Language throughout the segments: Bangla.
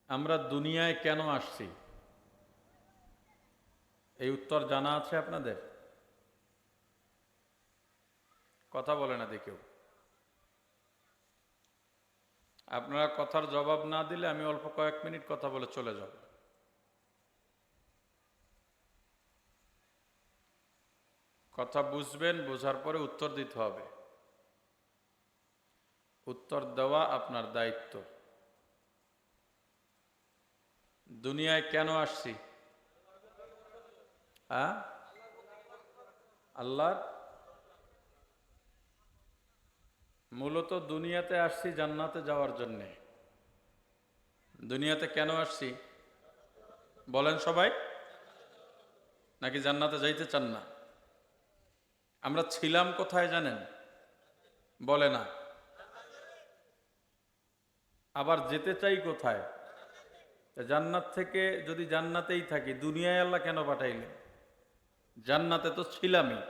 আমরা দুনিয়ায় কেন আসছি এই উত্তর জানা আছে আপনাদের? কথা বলে না দেখেও। আপনারা কথার জবাব না দিলে আমি অল্প কয়েক মিনিট কথা বলে চলে যাব। কথা বুঝবেন, বোঝার পরে উত্তর দিতে হবে। উত্তর দেওয়া আপনার দায়িত্ব। দুনিয়ায় কেন আসছি? আল্লাহর মূলত দুনিয়াতে আসছি জান্নাতে যাওয়ার জন্যে। দুনিয়াতে কেন আসছি বলেন সবাই? নাকি জান্নাতে যাইতে চান না? আমরা ছিলাম কোথায় জানেন? বলে না। আবার যেতে চাই কোথায়? জান্নাত থেকে যদি জান্নাতেই থাকি, দুনিয়ায় আল্লাহ কেন পাঠাইলেন? জান্নাতে তো ছিলামই।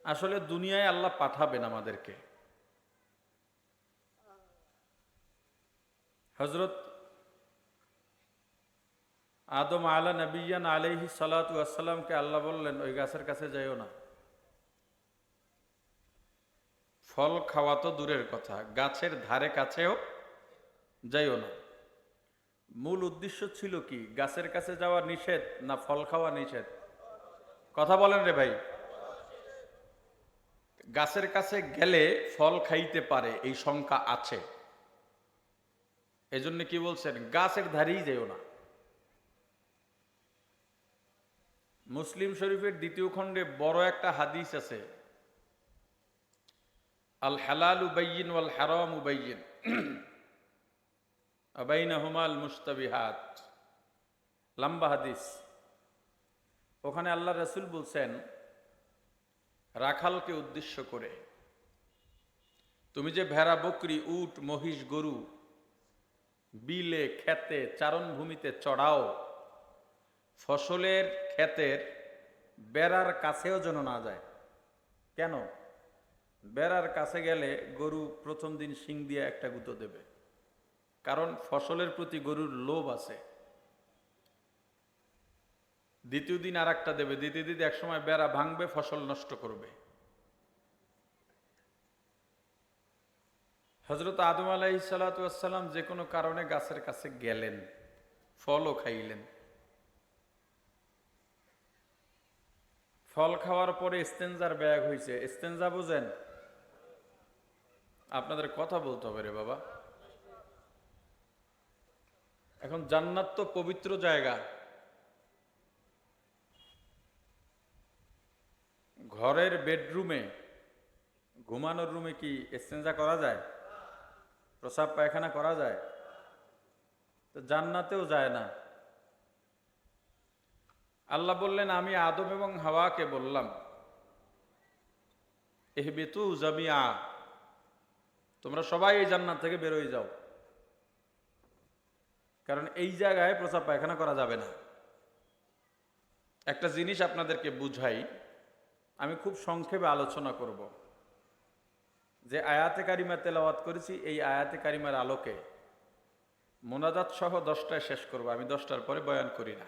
আসলে দুনিয়ায় আল্লাহ পাঠাবেন আমাদেরকে। হযরত আদম আলা নবিয়ান আলাইহি সালাতু ওয়াসসালামকে আল্লাহ বললেন, ওই গাছের কাছে যাইও না। ফল খাওয়া তো দূরের কথা, গাছের ধারে কাছেও যাইও না। মূল উদ্দেশ্য ছিল কি? গাছের কাছে যাওয়া নিষেধ না ফল খাওয়া নিষেধ? কথা বলেন রে ভাই। গাছের কাছে গেলে ফল খাইতে পারে এই শঙ্কা আছে, এজন্য কি বলছেন? গাছের ধারেই যেও না। মুসলিম শরীফের দ্বিতীয় খণ্ডে বড় একটা হাদিস আছে, আল হালালু বাইয়িন ওয়াল হারামু বাইয়িন আবাইনাহুমাল মুশতাবিহাত। লম্বা হাদিস। ওখানে আল্লাহ রাসূল বলছেন, রাখালকে উদ্দেশ্য করে, তুমি যে ভেড়া বকরি উট মহিষ গরু বিলে খেতে চারণভূমিতে চড়াও, ফসলের ক্ষেতের বেড়ার কাছেও যেন না যায়। কেন? বেড়ার কাছে গেলে গরু প্রথম দিন শিং দিয়ে একটা গুঁতো দেবে, কারণ ফসলের প্রতি গরুর লোভ আছে। দ্বিতীয় দিন আর একটা দেবে, দ্বিতীয় দিন একসময় বেড়া ভাঙবে, ফসল নষ্ট করবে। হযরত আদম আলাইহিস সালাতু ওয়াস সালাম যে কোনো কারণে গাছের কাছে গেলেন, ফলও খাইলেন। ফল খাওয়ার পরে ইস্তেঞ্জার ব্যাগ হয়েছে। ইস্তেঞ্জা বুঝেন? আপনাদের কথা বলতে হবে রে বাবা। এখন জান্নাত তো পবিত্র জায়গা। ঘরের বেডরুমে, ঘুমানোর রুমে কি ইস্তেঞ্জা করা যায়? প্রসাব পায়খানা করা যায়? তো জান্নাতেও যায় না। আল্লাহ বললেন, আমি আদম এবং হাওয়াকে বললাম, ইহবিতু জামিআ, তোমরা সবাই এই জান্নাত থেকে বেরোয় যাও, কারণ এই জায়গায় প্রসাব পায়খানা করা যাবে না। একটা জিনিস আপনাদেরকে বুঝাই, আমি খুব সংক্ষেপে আলোচনা করব। যে আয়াতে কারিমা তেলাওয়াত করেছি, এই আয়াতে কারিমার আলোকে মোনাজাত সহ 10টায় শেষ করব। আমি 10টার পরে বয়ান করি না।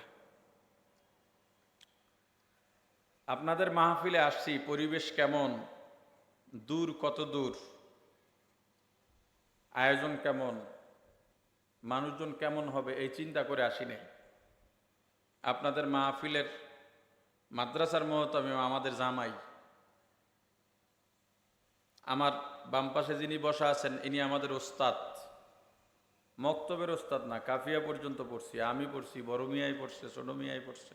আপনাদের মাহফিলে আসছি, পরিবেশ কেমন, দূর কত দূর, আয়োজন কেমন, মানুষজন কেমন হবে, এই চিন্তা করে আসি নাই। আপনাদের মাহফিলের মাদ্রাসার মুহতামিম আমাদের জামাই। আমার বাম পাশে যিনি বসা আছেন, ইনি আমাদের ওস্তাদ। মক্তবের ওস্তাদ না, কাফিয়া পর্যন্ত পড়ছি, আমি পড়ছি, বড় মিয়াই পড়ছে, ছোট মিয়াই পড়ছে।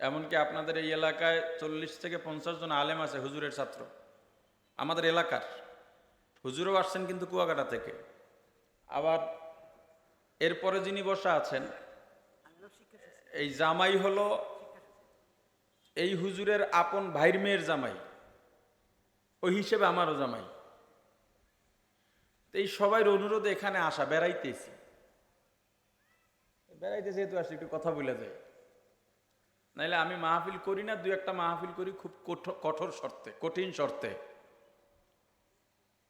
এমনকি আপনাদের এই এলাকায় 40 থেকে 50 জন আলেম আছে, হুজুরের ছাত্র, আমাদের এলাকার। হুজুরও আসছেন কিন্তু কুয়াকাটা থেকে। আবার এরপরে যিনি বসা আছেন, এই জামাই হলো এই হুজুরের আপন ভাইয়ের মেয়ের জামাই, ওই হিসেবে আমারও জামাই। এই সবাইয়ের অনুরোধে এখানে আসা, বেড়াইতেছি। যেহেতু আসি, একটু কথা বলে যায়। নাইলে আমি মাহফিল করি না, 2-1টা মাহফিল করি খুব কঠোর শর্তে, কঠিন শর্তে।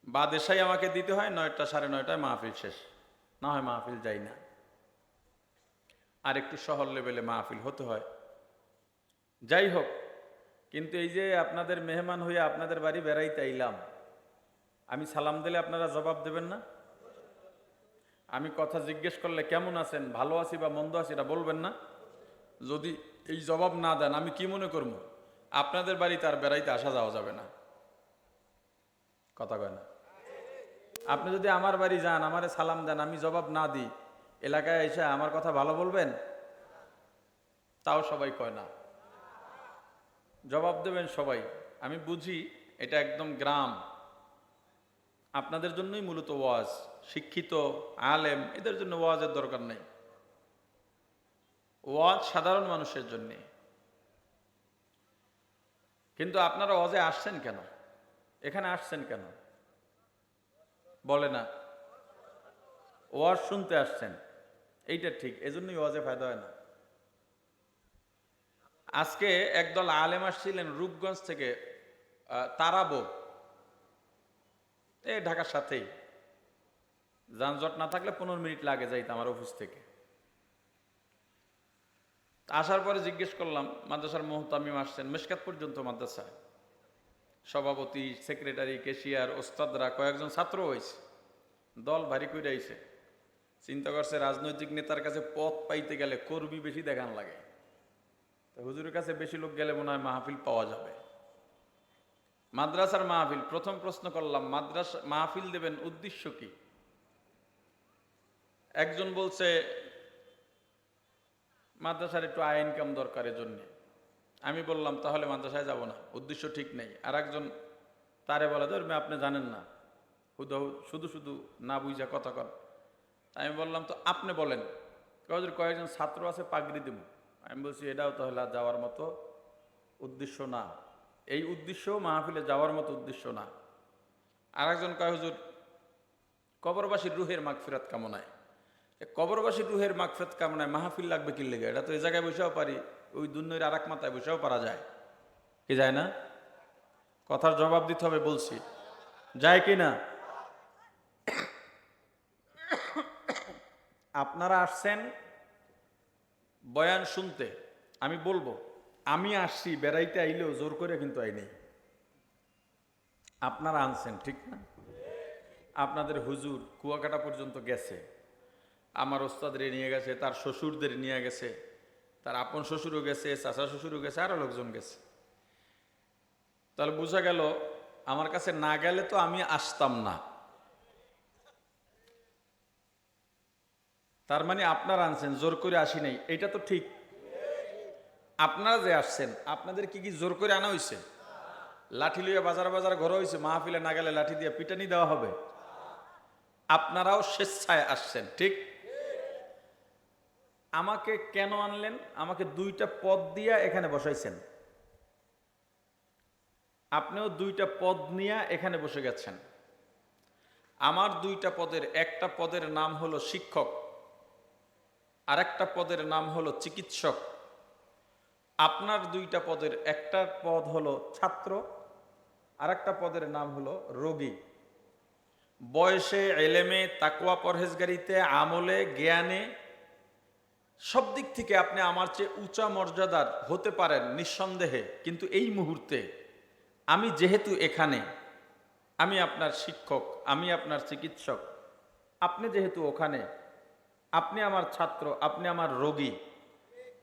বা দেশাই আমাকে দিতে হয়, 9টা 9:30টায় মাহফিল শেষ, না হয় মাহফিল যাই না। আর একটু শহর লেভেলে মাহফিল হতে হয়। যাই হোক, কিন্তু এই যে আপনাদের মেহমান হয়ে আপনাদের বাড়ি বেড়াইতে আইলাম, আমি সালাম দিলে আপনারা জবাব দেবেন না? আমি কথা জিজ্ঞেস করলে কেমন আছেন, ভালো আছি বা মন্দ আছি এটা বলবেন না? যদি এই জবাব না দেন আমি কি মনে করব? আপনাদের বাড়িতে আর বেড়াইতে আসা যাওয়া যাবে না। কথা কয় না? আপনি যদি আমার বাড়ি যান, আমারে সালাম দেন, আমি জবাব না দিই, এলাকায় এসে আমার কথা ভালো বলবেন? তাও সবাই কয় না। জবাব দেবেন সবাই। আমি বুঝি এটা একদম গ্রাম, আপনাদের জন্যই মূলত ওয়াজ। শিক্ষিত আলেম এদের জন্য ওয়াজের দরকার নেই, ওয়াজ সাধারণ মানুষের জন্য। কিন্তু আপনারা ওয়াজে আসছেন কেন? এখানে আসছেন কেন বলে না? ওয়াজ শুনতে আসছেন, এইটা ঠিক, এজন্যই ওয়াজে ফায়দা হয় না। আজকে একদল আলেম আসছিলেন রূপগঞ্জ থেকে, তারাবো, এই ঢাকার সাথেই, যানজট না থাকলে 15 মিনিট লাগে যাইতে আমার অফিস থেকে। আসার পরে জিজ্ঞেস করলাম, মাদ্রাসার মুহতামিম আসছেন, মেশকাত পর্যন্ত মাদ্রাসা, সভাপতি, সেক্রেটারি, ক্যাশিয়ার, ওস্তাদরা, কয়েকজন ছাত্র হয়েছে, দল ভারী করে আইছে। চিন্তা করছে রাজনৈতিক নেতার কাছে পদ পাইতে গেলে কর্মী বেশি দেখান লাগে, তো হুজুরের কাছে বেশি লোক গেলে মনে হয় মাহফিল পাওয়া যাবে। মাদ্রাসার মাহফিল, প্রথম প্রশ্ন করলাম মাদ্রাসা মাহফিল দেবেন উদ্দেশ্য কি? একজন বলছে মাদ্রাসার একটু আয় ইনকাম দরকারের জন্য। আমি বললাম তাহলে মাদ্রাসায় যাব না, উদ্দেশ্য ঠিক নেই। আর একজন তারে বলে, ধরবে আপনি জানেন না, শুধু শুধু না বুঝা কথা কর। আমি বললাম তো আপনি বলেন। কয়েকজন ছাত্র আছে পাগড়ি দেব। আমি বলছি এটাও তাহলে যাওয়ার মতো উদ্দেশ্য না, এই উদ্দেশ্য মাহফিলে যাওয়ার মতো উদ্দেশ্য না। আর একজন কয় হুজুর কবরবাসীর রুহের মাগফিরাত কামনায়। কবরবাসীর রুহের মাগফিরাত কামনায় মাহফিল লাগবে কি লেগে? এটা তো এই জায়গায় বসেও পারি, ওই দুনিয়ার আর এক মাথায় বসেও পারা যায়, কি যায় না? কথার জবাব দিতে হবে, বলছি যায় কি না? আপনারা আসছেন বয়ান শুনতে, আমি বলবো আমি আসছি বেড়াইতে আইলেও জোর করে কিন্তু আই নেই। আপনারা আনছেন ঠিক না? আপনাদের হুজুর কুয়াকাটা পর্যন্ত গেছে, আমার ওস্তাদের নিয়ে গেছে, তার শ্বশুরদের নিয়ে গেছে, তার আপন শ্বশুরও গেছে, চাচা শ্বশুরও গেছে, আরো লোকজন গেছে। তাহলে বোঝা গেল আমার কাছে না গেলে তো আমি আসতাম না। তার মানে আপনারা আনছেন, জোর করে আসি নাই, এটা তো ঠিক। আপনারা যে আসছেন, আপনাদের কি কি জোর করে আনা হয়েছে? লাঠি লইয়া বাজার বাজার ঘর হয়েছে, মাহফিলে না গেলে লাঠি দিয়ে পিটানি দেওয়া হবে? আপনারাও স্বেচ্ছায় আসছেন, ঠিক? আমাকে কেন আনলেন? আমাকে 2টা পদ দিয়া এখানে বসাইছেন, আপনিও 2টা পদ নিয়ে এখানে বসে গেছেন। আমার 2টা পদের, একটা পদের নাম হলো শিক্ষক, আর একটা পদের নাম হলো চিকিৎসক। আপনার 2টা পদের একটা পদ হলো ছাত্র, আর একটা পদের নাম হলো রোগী। বয়সে, এলেমে, তাকওয়া পরহেজগারিতে, আমলে, জ্ঞানে, সব দিক থেকে আপনি আমার চেয়ে উঁচা মর্যাদার হতে পারেন নিঃসন্দেহে। কিন্তু এই মুহূর্তে আমি যেহেতু এখানে, আমি আপনার শিক্ষক, আমি আপনার চিকিৎসক, আপনি যেহেতু ওখানে, আপনি আমার ছাত্র, আপনি আমার রোগী।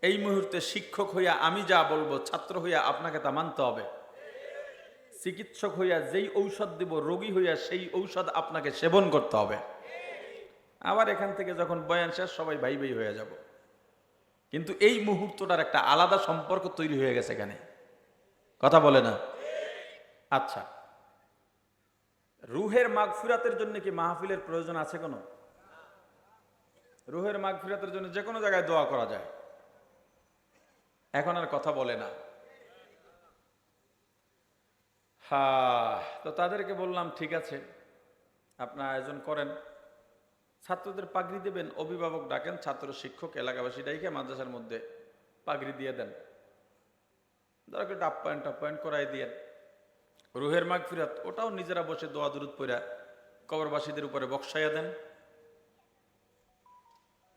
এই মুহূর্তে শিক্ষক হইয়া আমি যা বলবো, ছাত্র হইয়া আপনাকে তা মানতে হবে। চিকিৎসক হইয়া যেই ঔষধ দেব, রোগী হইয়া সেই ঔষধ আপনাকে সেবন করতে হবে। আবার এখান থেকে যখন বয়ান শেষ সবাই ভাই ভাই হয়ে যাব। কিন্তু এই মুহূর্তটার একটা আলাদা সম্পর্ক তৈরি হয়ে গেছে এখানে, কথা বলে না? আচ্ছা, রুহের মাগফিরাতের জন্য কি মাহফিলের প্রয়োজন আছে কোনো? রুহের মাগফিরাতের জন্য যে কোনো জায়গায় দোয়া করা যায়, এখন আর কথা বলে না। তো তাদেরকে বললাম ঠিক আছে, আপনার আয়োজন করেন, ছাত্রদের পাগড়ি দেবেন, অভিভাবক ডাকেন, ছাত্র, শিক্ষক, এলাকাবাসী ডাইকে মাদ্রাসার মধ্যে পাগড়ি দিয়ে দেন, দরকার আপ্যায়ন টাপ্যায়ন করাই দিয়ে। রুহের মাগফিরাত ওটাও নিজেরা বসে দোয়া দুরুদ পড়া কবরবাসীদের উপরে বক্সাইয়া দেন।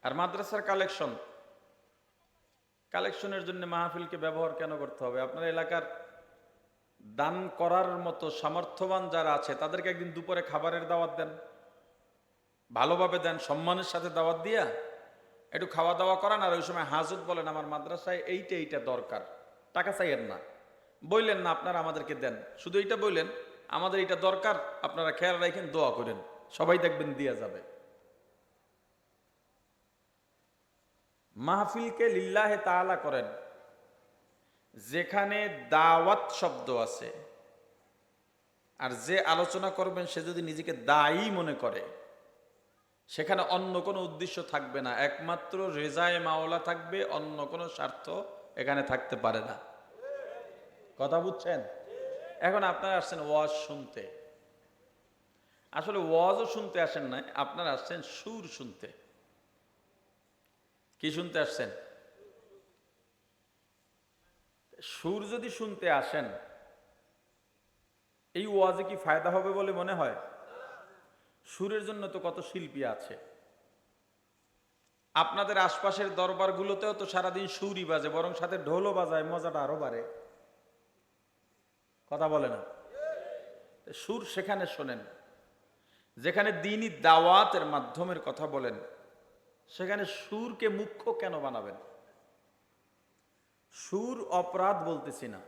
আর মাদ্রাসার কালেকশনের জন্য মাহফিলকে ব্যবহার কেন করতে হবে? আপনার এলাকার দান করার মতো সামর্থ্যবান যারা আছে তাদেরকে একদিন দুপুরে খাবারের দাওয়াত দেন, ভালোভাবে দেন, সম্মানের সাথে দাওয়াত দিয়া একটু খাওয়া দাওয়া করান। আর ওই সময় হাজত বলেন আমার মাদ্রাসায় এইটা দরকার, টাকা চাইয়েন না, বললেন না আপনারা আমাদেরকে দেন, শুধু এইটা বললেন আমাদের এটা দরকার, আপনারা খেয়াল রাখেন, দোয়া করেন, সবাই দেখবেন দিয়া যাবে। মাহফিলকে লিল্লাহে তাআলা করেন। যেখানে দাওয়াত শব্দ আছে আর যে আলোচনা করবেন সে যদি নিজেকে দায়ী মনে করে, সেখানে অন্য কোনো উদ্দেশ্য থাকবে না, একমাত্র রেজায়ে মাওলা থাকবে, অন্য কোনো স্বার্থ এখানে থাকতে পারে না। কথা বুঝছেন? এখন আপনারা আসছেন ওয়াজ শুনতে, আসলে ওয়াজও শুনতে আসেন নাই, আপনারা আসছেন সুর শুনতে। কি শুনতে আসছেন? সুর যদি শুনতে আসেন, এই ওয়াজে কি ফায়দা হবে বলে মনে হয়? সুরের জন্য তো কত শিল্পী আছে, আপনাদের আশপাশের দরবারগুলোতেও তো সারাদিন সুরই বাজে, বরং সাথে ঢোলও বাজায়, মজাটা আরো বাড়ে। কথা বলে না? সুর সেখানে শোনেন। যেখানে দ্বীনি দাওয়াতের মাধ্যমের কথা বলেন, সেখানে সুরকে মুখ্য কেন বানাবেন? সুর অপরাধ বলতেছি না,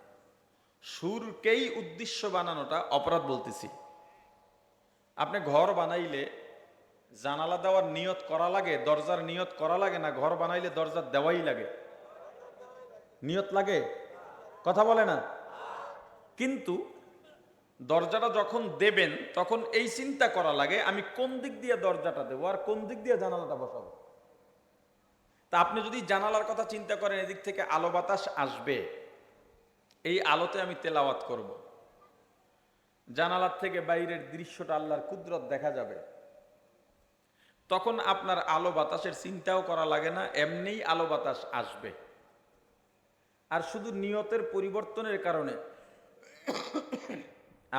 সুরকেই উদ্দেশ্য বানানোটা অপরাধ বলতেছি। আপনি ঘর বানাইলে জানালা দেওয়ার নিয়ত করা লাগে, দরজার নিয়ত করা লাগে না? ঘর বানাইলে দরজা দেওয়াই লাগে, নিয়ত লাগে? কথা বলে না? কিন্তু দরজাটা যখন দেবেন তখন এই চিন্তা করা লাগে আমি কোন দিক দিয়ে দরজাটা দেবো আর কোন দিক দিয়ে জানালাটা বসাবো। তা আপনি যদি জানালার কথা চিন্তা করেন এদিক থেকে আলো বাতাস আসবে, এই আলোতে আমি তেলাওয়াত করব, জানালার থেকে বাইরের দৃশ্যটা আল্লাহর কুদরত দেখা যাবে, তখন আপনার আলো বাতাসের চিন্তাও করা লাগে না, এমনিই আলো বাতাস আসবে। আর শুধু নিয়তের পরিবর্তনের কারণে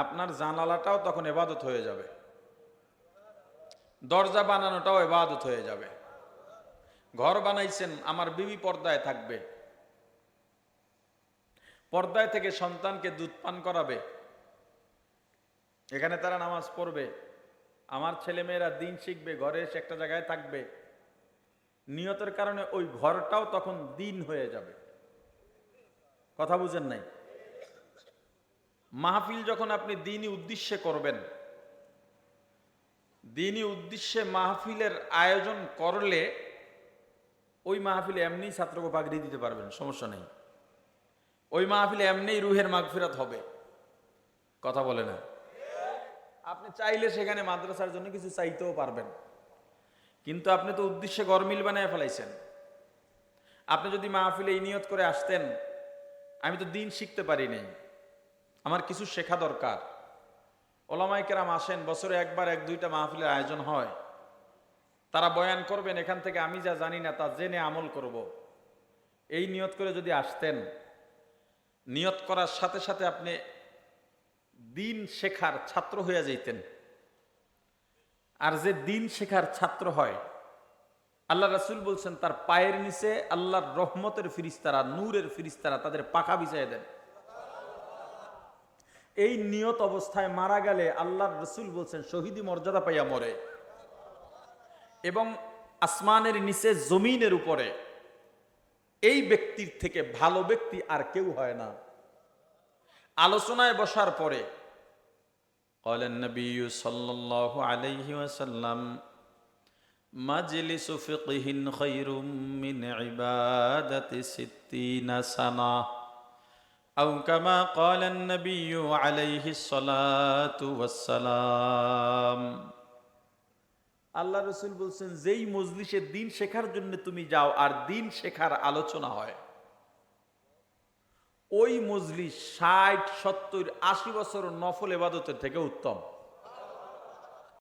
আপনার জানালাটাও তখন ইবাদত হয়ে যাবে, দরজা বানানোটাও ইবাদত হয়ে যাবে। ঘর বানাইছেন আমার বিবি পর্দায় থাকবে, পর্দায় থেকে সন্তানকে দুধ পান করাবে, এখানে তারা নামাজ পড়বে, আমার ছেলেমেয়েরা দিন শিখবে, ঘরে এসে একটা জায়গায় থাকবে, নিয়তের কারণে ওই ঘরটাও তখন দিন হয়ে যাবে। কথা বুঝেন নাই? মাহফিল যখন আপনি দ্বীনি উদ্দেশ্যে করবেন, দ্বীনি উদ্দেশ্যে মাহফিলের আয়োজন করলে ওই মাহফিলে এমনি ছাত্রকে পাগড়ি দিতে পারবেন, সমস্যা নেই। ওই মাহফিলে এমনি রুহের মাগফিরাত হবে। কথা বলে না? আপনি চাইলে সেখানে মাদ্রাসার জন্য কিছু চাইতেও পারবেন, কিন্তু আপনি তো উদ্দেশ্যে গরমিল বানায় ফেলাইছেন। আপনি যদি মাহফিলে এই নিয়ত করে আসতেন আমি তো দিন শিখতে পারি নাই, আমার কিছু শেখা দরকার। ওলামায়ে কেরাম আসেন, বছরে একবার এক দুইটা মাহফিলের আয়োজন হয়, তারা বয়ান করবেন, এখান থেকে আমি যা জানি না তা জেনে আমল করব, এই নিয়ত করে যদি আসতেন, নিয়ত করার সাথে সাথে আপনি দিন শেখার ছাত্র হয়ে যাইতেন। আর যে দিন শেখার ছাত্র হয়, আল্লাহ রাসূল বলছেন তার পায়ের নিচে আল্লাহর রহমতের ফিরিস্তারা, নূরের ফিরিস্তারা তাদের পাখা বিছায় দেন। এই নিয়ত অবস্থায় মারা গেলে আল্লাহর রাসূল বলছেন শহীদি মর্যাদা পাইয়া মরে, এবং আসমানের নিচে জমিনের উপরে এই ব্যক্তির থেকে ভালো ব্যক্তি আর কেউ হয় না। আলোচনায় বসার পরে قال النبي صلى الله عليه وسلم مجلس فقه خير من عبادة 60 سنة أو كما قال النبي عليه الصلاة والسلام। আল্লাহ রাসূল বলছেন যেই মজলিসে দিন শেখার জন্য তুমি যাও আর দিন শেখার আলোচনা হয়, ওই মজলিস 60, 70, 80 বছর নফল ইবাদতের থেকে উত্তম।